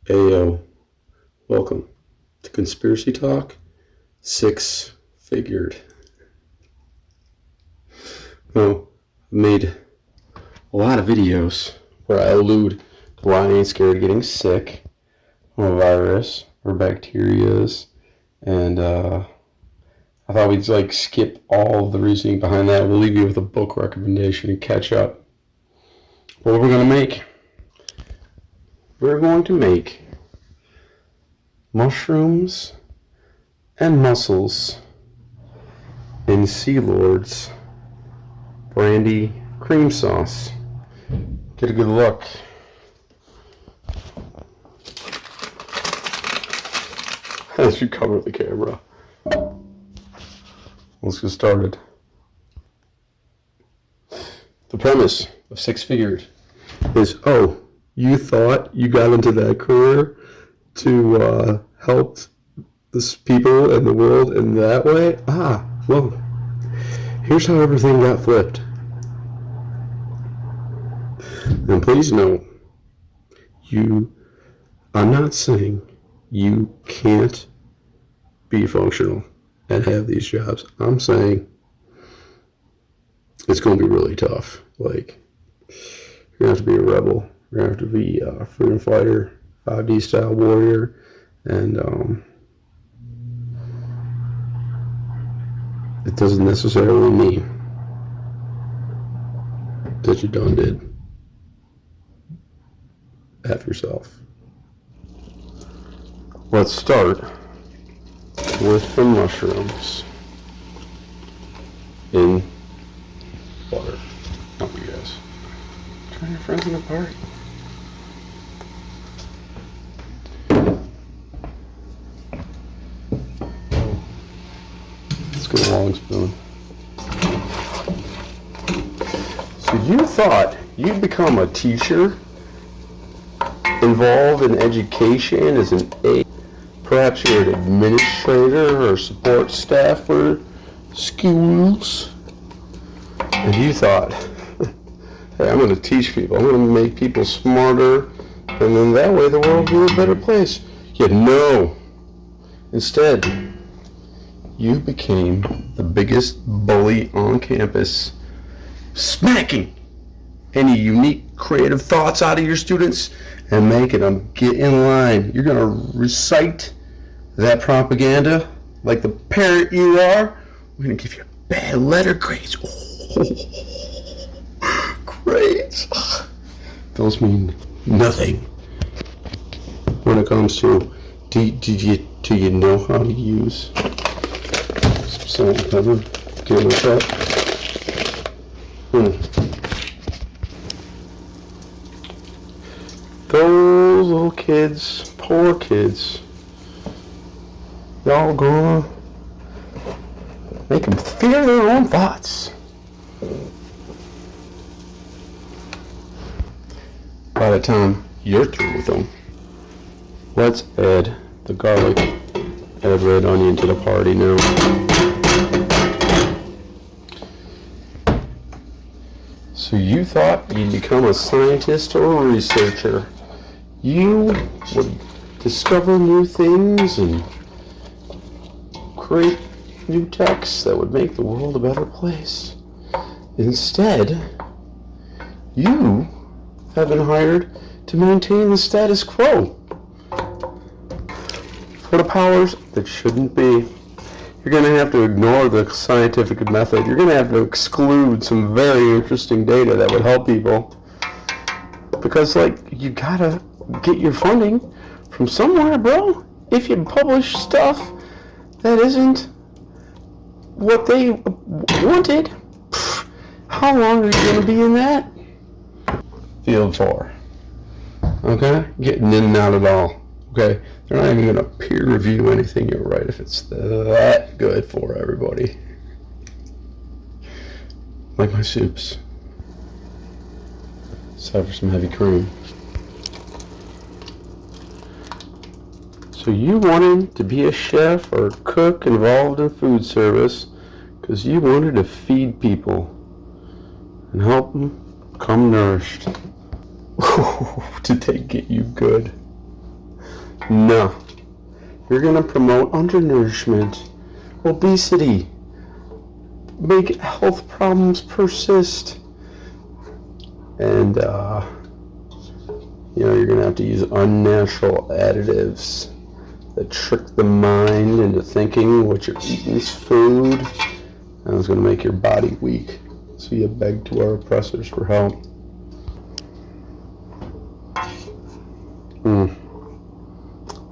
Ayo, welcome to Conspiracy Talk, Six Figured. Well, I made a lot of videos where I allude to why I ain't scared of getting sick from a virus or bacterias, and I thought we'd skip all of the reasoning behind that. We'll leave you with a book recommendation and catch up. What we're going to make? We're going to make mushrooms and mussels in Sea Lord's brandy cream sauce. Get a good look. I should cover the camera. Let's get started. The premise of Six Figured is, you thought you got into that career to help the people and the world in that way? Well, here's how everything got flipped. And please note, I'm not saying you can't be functional and have these jobs. I'm saying it's going to be really tough. Like, you're going to have to be a rebel. You're going to have to be a freedom fighter, 5D style warrior, and it doesn't necessarily mean that you done did F yourself. Let's start with the mushrooms in water. Oh, you guys. Join your friends in the party. Let's get a long spoon. So you thought you'd become a teacher, involved in education as an aide. Perhaps you're an administrator or support staff for schools. And you thought, hey, I'm going to teach people. I'm going to make people smarter. And then that way the world will be a better place. Yet no. Instead, you became the biggest bully on campus, smacking any unique creative thoughts out of your students and making them get in line. You're going to recite that propaganda like the parent you are. We're going to give you bad letter grades. Grades. Those mean nothing when it comes to do you know how to use some salt and pepper? Get with that. Those little kids, poor kids, y'all gonna make them fear their own thoughts. By the time you're through with them, let's add the garlic, add red onion to the party now. So you thought you'd become a scientist or a researcher. You would discover new things and create new texts that would make the world a better place. Instead, you have been hired to maintain the status quo for the powers that shouldn't be. You're going to have to ignore the scientific method. You're going to have to exclude some very interesting data that would help people. Because, you gotta get your funding from somewhere, bro. If you publish stuff that isn't what they wanted, how long are you going to be in that? Field 4. Okay? Getting in and out of it all. Okay? They're not even going to peer review anything you write if it's that good for everybody. Like my soups. Except for some heavy cream. So you wanted to be a chef or cook involved in food service because you wanted to feed people and help them come nourished. Did they get you good? No. You're going to promote undernourishment, obesity, make health problems persist, and you're going to have to use unnatural additives that trick the mind into thinking what you're eating is food, and it's going to make your body weak. So you beg to our oppressors for help.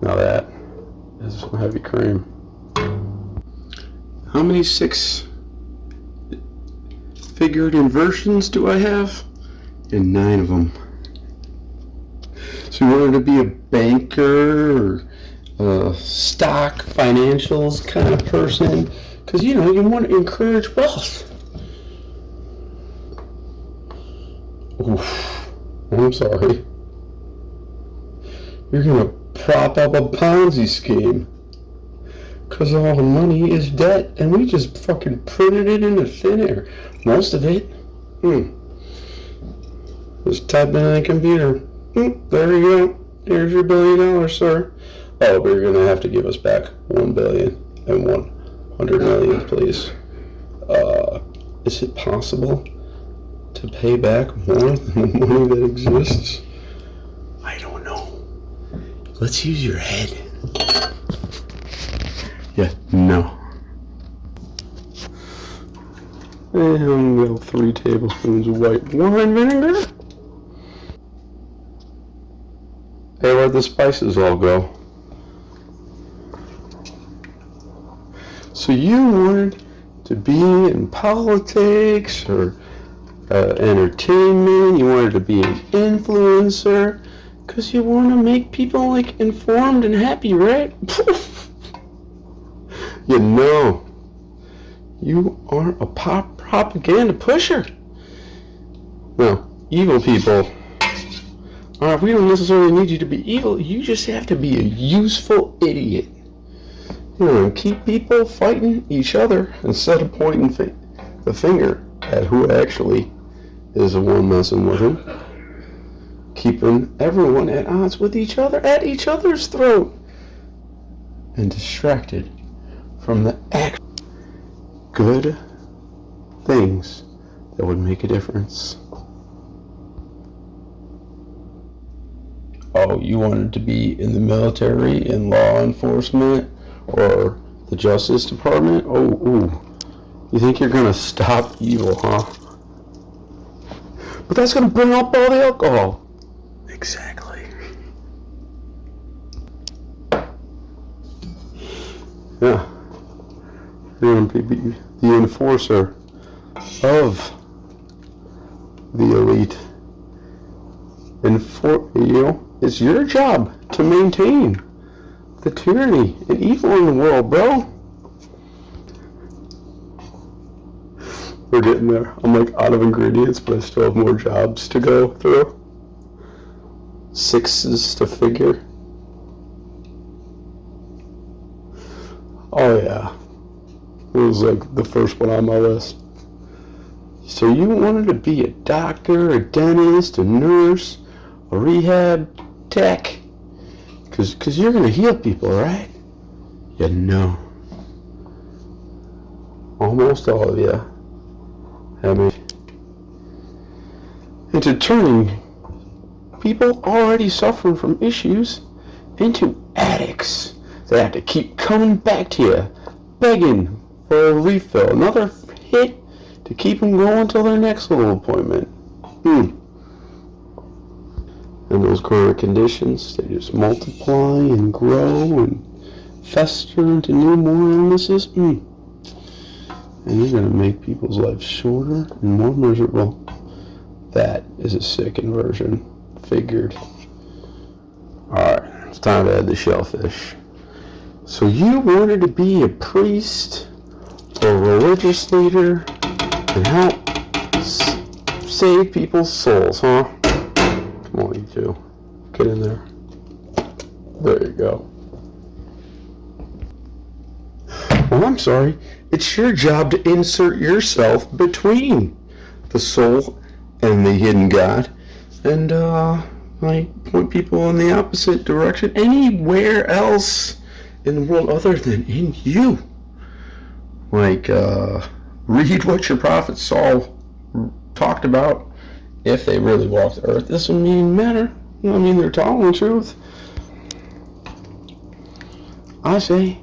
Now that is some heavy cream. How many six-figured inversions do I have? And 9 of them. So you wanted to be a banker or stock financials kind of person, because you want to encourage wealth. Oof, I'm sorry. You're gonna prop up a Ponzi scheme because all the money is debt, and we just fucking printed it into thin air. Most of it. Just type in on the computer. There you go. Here's your $1 billion, sir. Oh, but you're gonna have to give us back $1 billion and $100 million, please. Is it possible to pay back more than the money that exists? I don't know. Let's use your head. Yeah, no. And we'll 3 tablespoons of white wine vinegar. Hey, where'd the spices all go? So you wanted to be in politics or entertainment, you wanted to be an influencer, because you want to make people informed and happy, right? You are a propaganda pusher. Now, evil people, we don't necessarily need you to be evil, you just have to be a useful idiot. And keep people fighting each other instead of pointing the finger at who actually is the one messing with them. Keeping everyone at odds with each other, at each other's throat, and distracted from the good things that would make a difference. Oh, you wanted to be in the military, in law enforcement, or the Justice Department? You think you're gonna stop evil, huh? But that's gonna bring up all the alcohol. Exactly. Yeah. You're gonna be the enforcer of the elite. It's your job to maintain the tyranny and evil in the world, bro. We're getting there. I'm out of ingredients, but I still have more jobs to go through. 6s to figure. Oh yeah. It was the first one on my list. So you wanted to be a doctor, a dentist, a nurse, a rehab tech. Because you're going to heal people, right? Almost all of you have me into turning people already suffering from issues into addicts that have to keep coming back to you, begging for a refill, another hit to keep them going till their next little appointment. And those chronic conditions, they just multiply and grow and fester into new more illnesses. And you're going to make people's lives shorter and more miserable. That is a sick inversion. Figured. Alright, it's time to add the shellfish. So you wanted to be a priest or a religious leader and help save people's souls, huh? Come on, you two. Get in there. There you go. Well, I'm sorry. It's your job to insert yourself between the soul and the hidden God and Like, point people in the opposite direction anywhere else in the world other than in you. Like, read what your prophet Saul talked about. If they really walked the earth, this doesn't even matter. I mean, they're telling the truth. I say,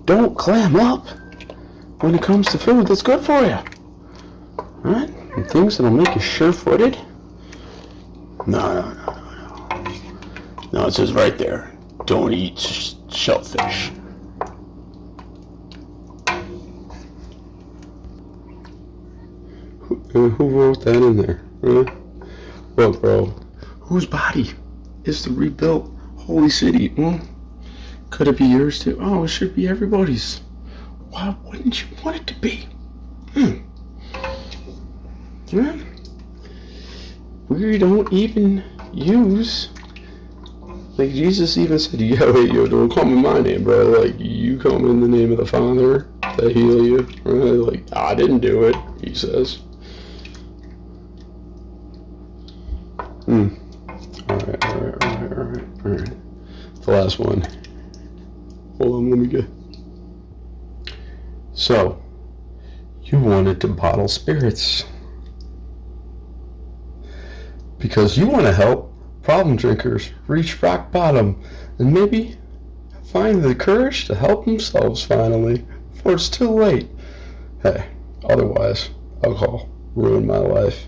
don't clam up when it comes to food that's good for you. Alright? And things that'll make you sure-footed. No. No, it says right there, don't eat shellfish. Who wrote that in there? Huh? Well, bro, whose body is the rebuilt holy city? Could it be yours too? Oh, it should be everybody's. Why wouldn't you want it to be? Yeah. We don't even use, like Jesus even said, yo, don't come in my name, bro. Like, you come in the name of the Father to heal you. Right? Like, I didn't do it, he says. Alright. The last one. Hold on, let me get. So, you wanted to bottle spirits because you want to help problem drinkers reach rock bottom and maybe find the courage to help themselves finally before it's too late. Hey, otherwise, alcohol ruined my life.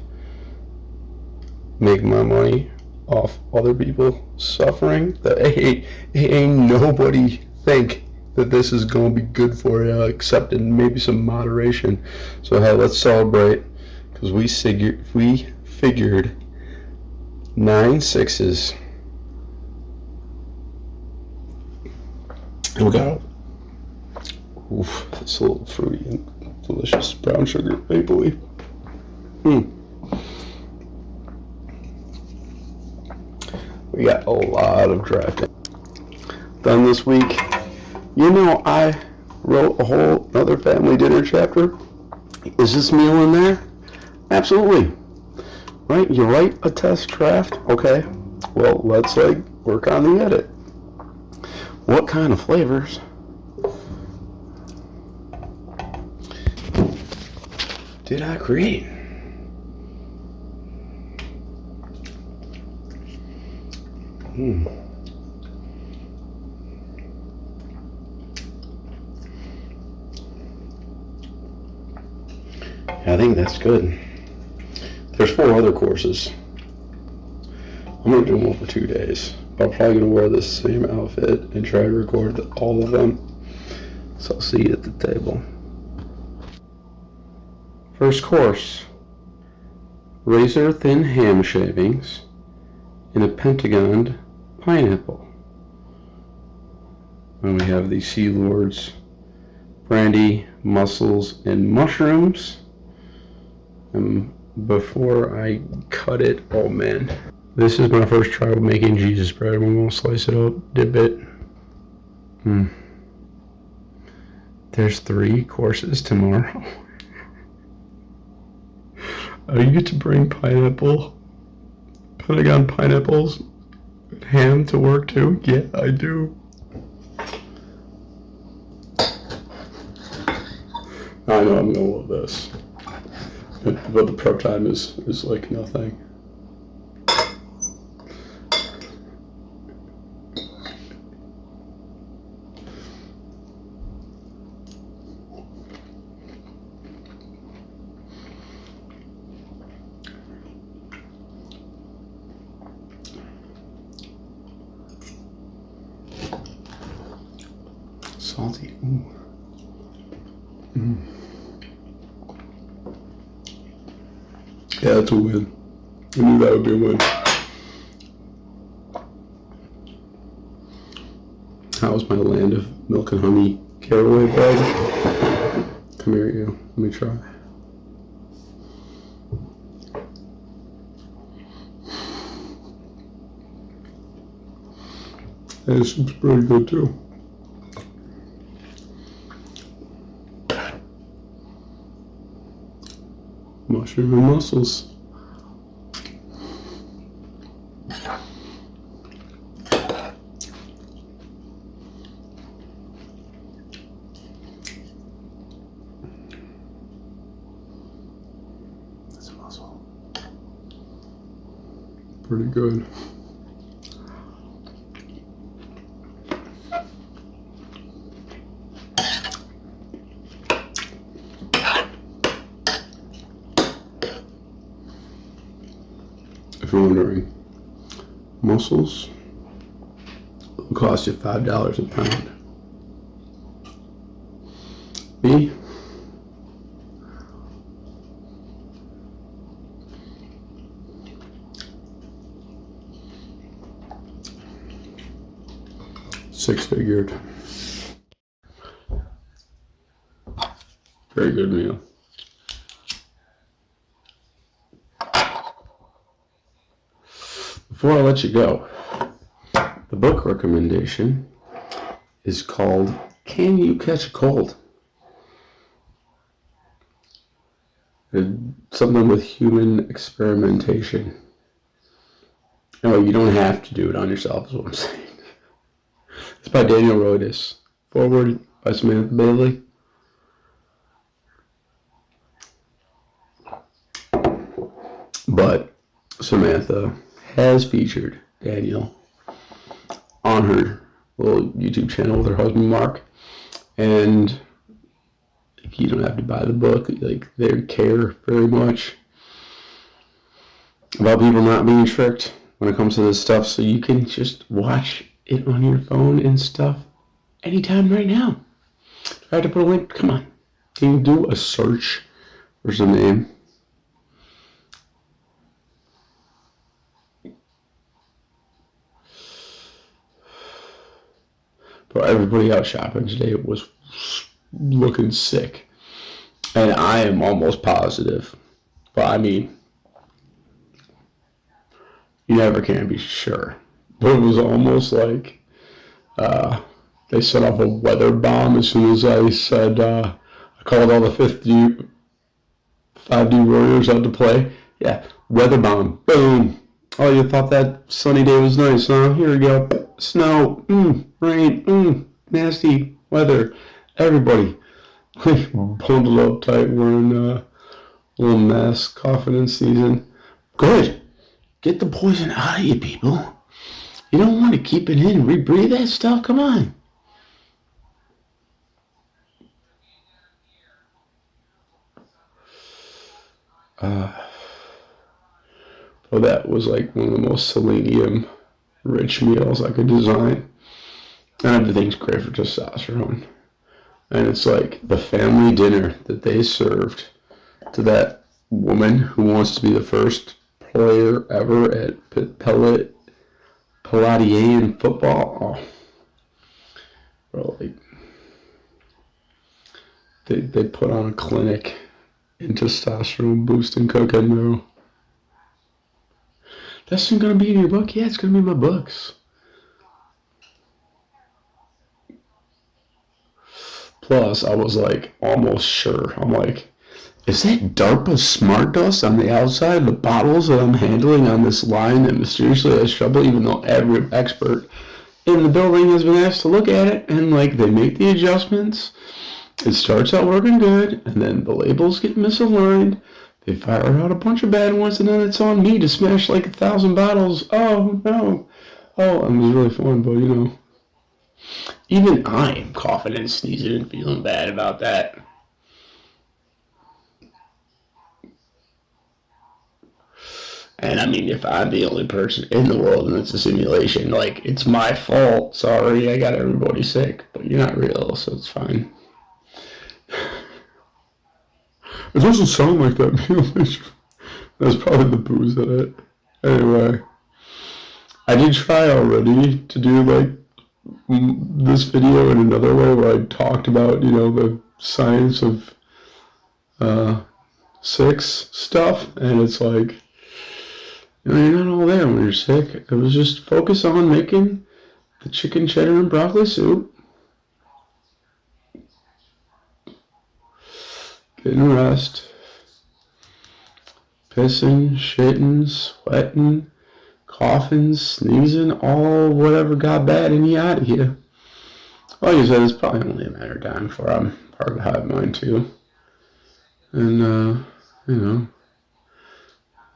Make my money off other people suffering. Ain't nobody think that this is going to be good for you, except in maybe some moderation. So hey, let's celebrate, because we figured 9 6s, and we got it's a little fruity and delicious brown sugar mapley. We got a lot of drafting done this week. You know, I wrote a whole other family dinner chapter. Is this meal in there? Absolutely. Right? You write a test draft. Okay. Well, let's work on the edit. What kind of flavors did I create? I think that's good. There's 4 other courses. I'm going to do them over 2 days. But I'm probably going to wear the same outfit and try to record all of them. So I'll see you at the table. First course. Razor thin ham shavings in a pentagoned pineapple. And we have the Sea Lords brandy, mussels, and mushrooms. And before I cut it, oh man, this is my first try of making Jesus bread. We're gonna slice it up, dip it. There's 3 courses tomorrow. I get to bring pentagon pineapples, ham to work too. Yeah, I do. I know I'm gonna love this. But the prep time is like nothing. Salty. Yeah, that's a win. I knew that would be a win. How's my land of milk and honey caraway bread? Come here, you. Let me try. And this soup's pretty good too. Mushroom and mussels. That's a mussel. Pretty good. If you're wondering, mussels will cost you $5 a pound. Me, six-figured. Very good meal. Before I let you go, the book recommendation is called Can You Catch a Cold? Something with human experimentation. No, you don't have to do it on yourself, is what I'm saying. It's by Daniel Roytas. Forward by Samantha Bailey. But Samantha has featured Daniel on her little YouTube channel with her husband Mark, and you don't have to buy the book. Like, they care very much about people not being tricked when it comes to this stuff, so you can just watch it on your phone and stuff anytime right now. I have to put a link. Come on, can you do a search for some name? But everybody out shopping today was looking sick. And I am almost positive. But I mean, you never can be sure. But it was almost like they set off a weather bomb as soon as I said, I called all the 5D Warriors out to play. Yeah, weather bomb. Boom. Oh, you thought that sunny day was nice, huh? Here we go. Snow, rain, nasty weather. Everybody bundled up tight, wearing a little mask, coughing and sneezing. Good. Get the poison out of you, people. You don't want to keep it in. Rebreathe that stuff. Come on. Well, that was like one of the most selenium-rich meals I could design. And everything's great for testosterone. And it's like the family dinner that they served to that woman who wants to be the first player ever at Palladian football. Oh, bro, like they put on a clinic in testosterone boosting cooking, bro. That's not gonna be in your book? Yeah, it's gonna be in my books. Plus, I was like almost sure. I'm like, is that DARPA smart dust on the outside of the bottles that I'm handling on this line that mysteriously has trouble, even though every expert in the building has been asked to look at it, and like they make the adjustments. It starts out working good, and then the labels get misaligned. They fire out a bunch of bad ones, and then it's on me to smash like 1,000 bottles. Oh no! Oh, it was really fun, but you know, even I am coughing and sneezing and feeling bad about that. And I mean, if I'm the only person in the world and it's a simulation, like, it's my fault. Sorry, I got everybody sick, but you're not real, so it's fine. It doesn't sound like that meal. That's probably the booze in it. Anyway, I did try already to do like this video in another way where I talked about, you know, the science of 6 stuff, and it's like, you know, you're not all there when you're sick. It was just focus on making the chicken cheddar and broccoli soup, getting rest, pissing, shitting, sweating, coughing, sneezing, all whatever got bad in you out of you. Like I said, it's probably only a matter of time before I'm part of a hive mind too. And, you know,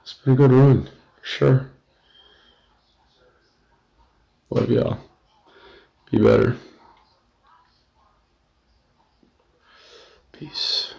it's been a good run, for sure. Love y'all. Be better. Peace.